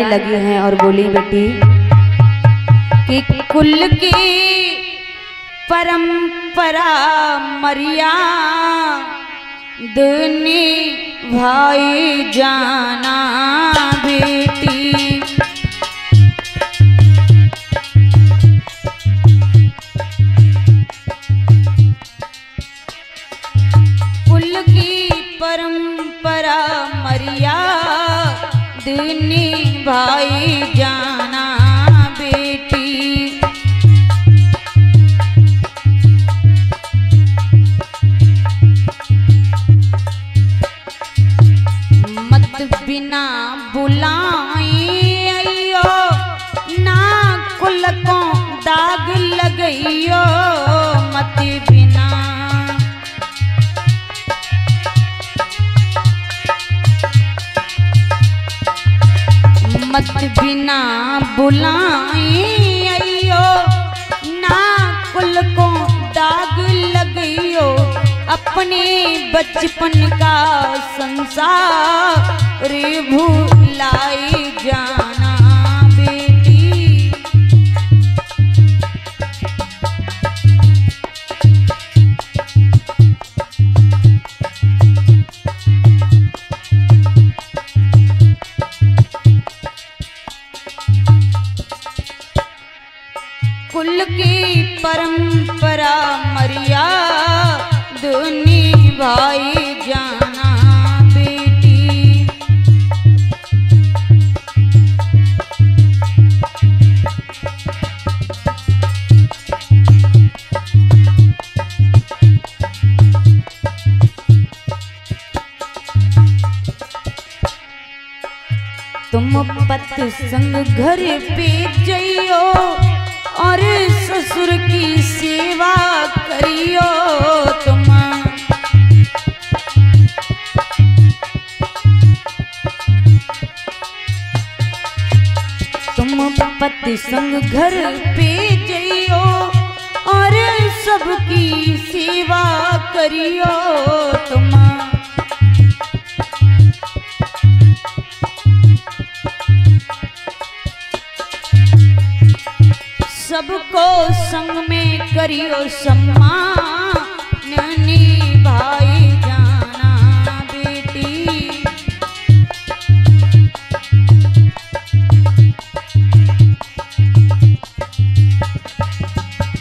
लगी हैं और बोली बेटी कि कुल की परंपरा मर्यादा भाई जाना बेटी। कुल की परंपरा मर्यादा भाई जाना बेटी। मत बिना बुलाई अयो ना कुल को दाग लगइयो। मत बिना मत बिना बुलाई अयो ना कुल को दाग लगइयो। अपने बचपन का संसार भुलाई जाना बेटी। कुल की परंपरा मर्यादा भाई जाना बेटी। तुम पति संग घर पे जइयो और ससुर की सेवा करियो। तुम पति संग घर पे जइयो और सबकी सेवा करियो। तुम सबको संग में करियो सम्मान निभाई जाना बेटी।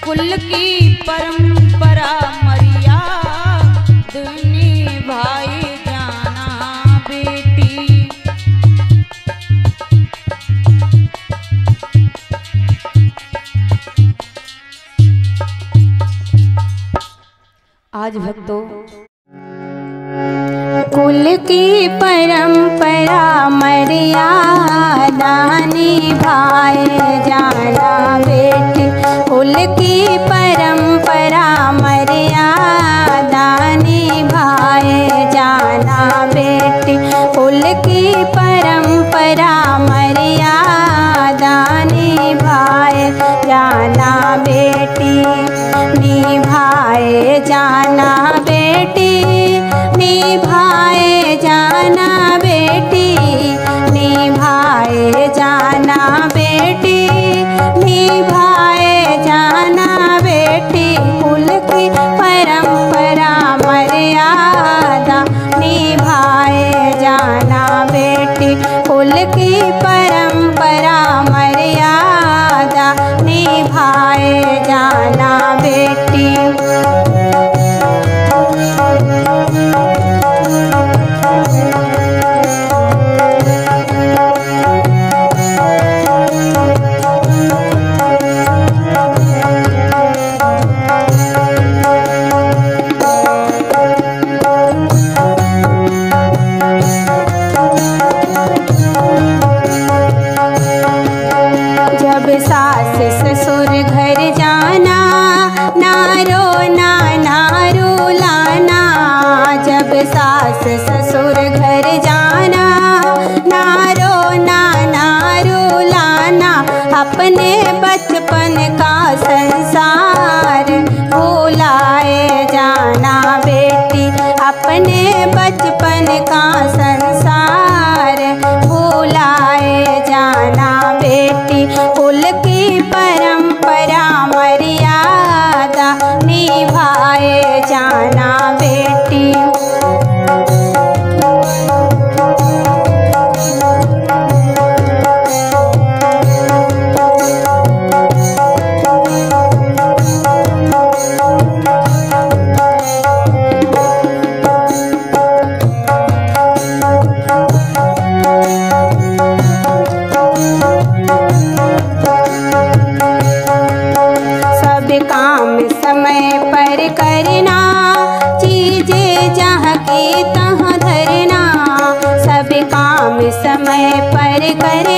कुल की परंपरा मर्यादा निभाई जाना बेटी। आज भक्तों कुल की परंपरा मर्यादा निभाए जाना बेटी। कुल की परंपरा मर्यादा निभाए जाना बेटी। कुल की परंपरा मर्यादा निभाए जाना बेटी। निभाए जाना बेटी, निभाए जाना बेटी, निभाए जाना बेटी, निभाए जाना बेटी। कुल की परंपरा मर्यादा निभाए जाना बेटी। कुल की परंपरा मर्यादा निभाए जाना बेटी।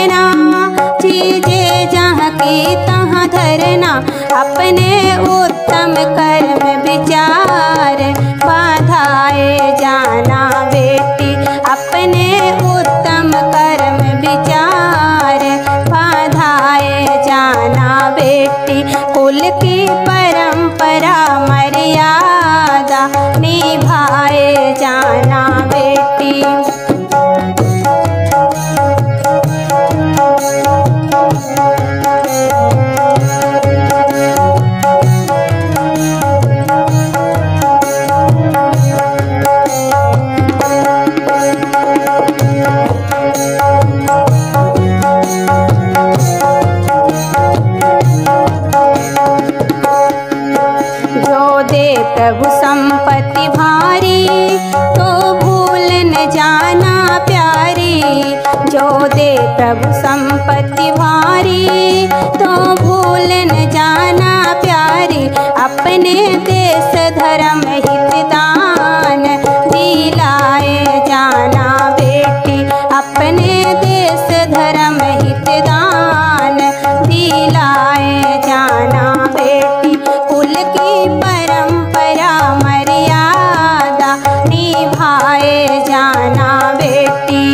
छोड़ना, चीजे जहाँ की तहाँ धरना, अपने उत्तम कर्म विचार बाधाए जाना बेटी, अपने उत्तम कर्म विचार बाधाए जाना बेटी। कुल की परंपरा मर्यादा निभाए जाना बेटी। प्रभु संपत्ति भारी तो भूल न जाना प्यारी, जो दे प्रभु संपत्ति भारी तो भूल न जाना प्यारी। अपने देश धर्म हित दान दिलाए जाना बेटी, अपने देश धर्म हित दान दिलाए जाना बेटी। कुल की परंपरा मर्यादा निभाए जाना बेटी।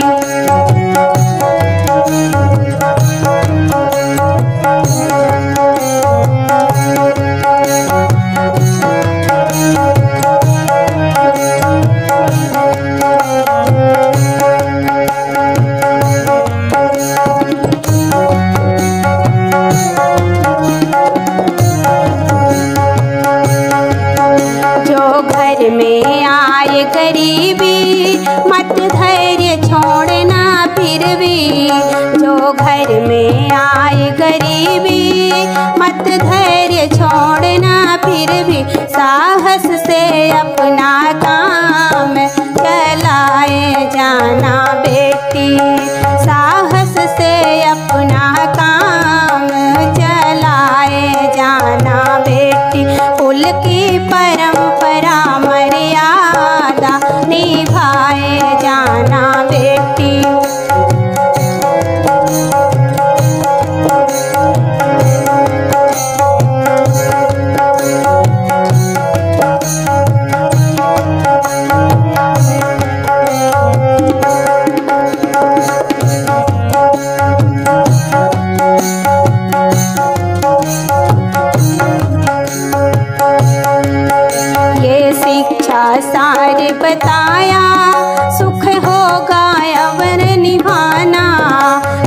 घर में आए गरीबी मत धैर्य छोड़ना फिर भी, जो घर में आए गरीबी मत धैर्य छोड़ना फिर भी। साहस से अपना काम चलाए जाना बेटी, साहस से अपना काम चलाए जाना बेटी। कुल की परंपरा मर्यादा निभाए जाना बेटी। सार बताया सुख होगा अवर निभाना,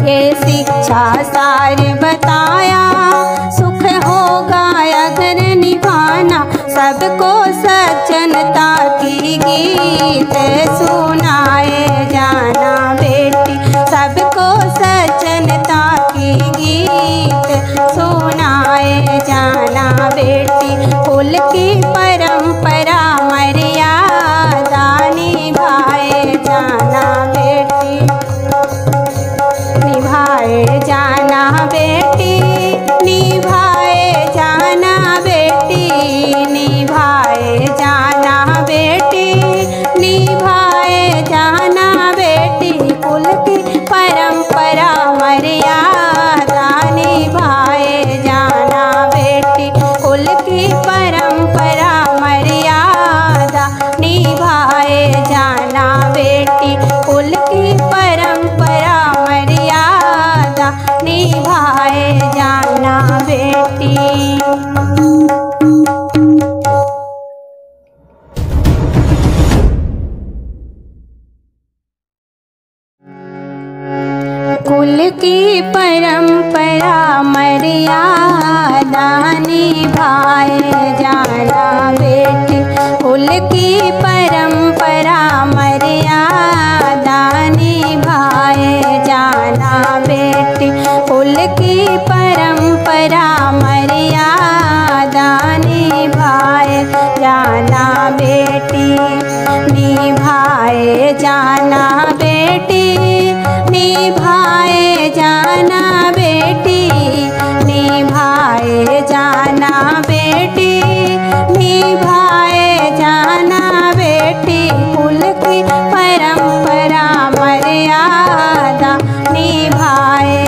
ये शिक्षा सार बताया सुख होगा अगर निभाना। सबको सज्जनता की गीत सुनाए जाना बेटी, सबको सज्जनता की गीत सुनाए जाना बेटी। कुल की परंपरा मर्यादा निभाए जाना बेटी, निभाए जाना बेटी, निभाए जाना बेटी, निभाए जाना बेटी, निभाए जाना बेटी। कुल की परंपरा मर्यादा निभाए जाना बेटी, कुल की परंपरा मर्यादा निभाए जाना बेटी, कुल की परंपरा मर्यादा निभाए जाना बेटी। कुल की परंपरा मर्यादा निभाए जाना बेटी, कुल की परंपरा मर्यादा निभाए जाना बेटी, कुल की परंपरा मर्यादा निभाए जाना बेटी, निभाए जाना बेटी, निभाए जाना बेटी, निभाए जाना बेटी, निभाए जाना बेटी। कुल की परंपरा मर्यादा निभाए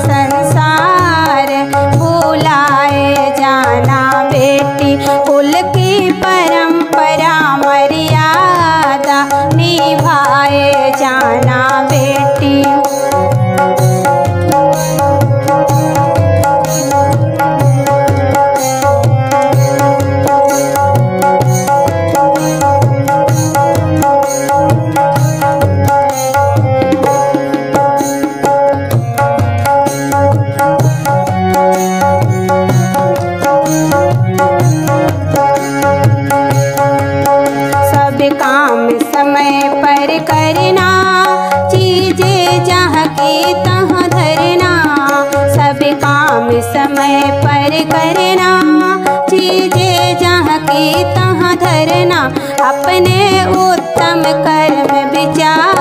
संसार भुलाए जाना बेटी। कुल की परंपरा मर्यादा निभाए जाना बेटी। काम समय पर करना, चीजें जहाँ की तहाँ धरना। सब काम समय पर करना, चीजें जहाँ की तहाँ धरना। अपने उत्तम कर्म विचार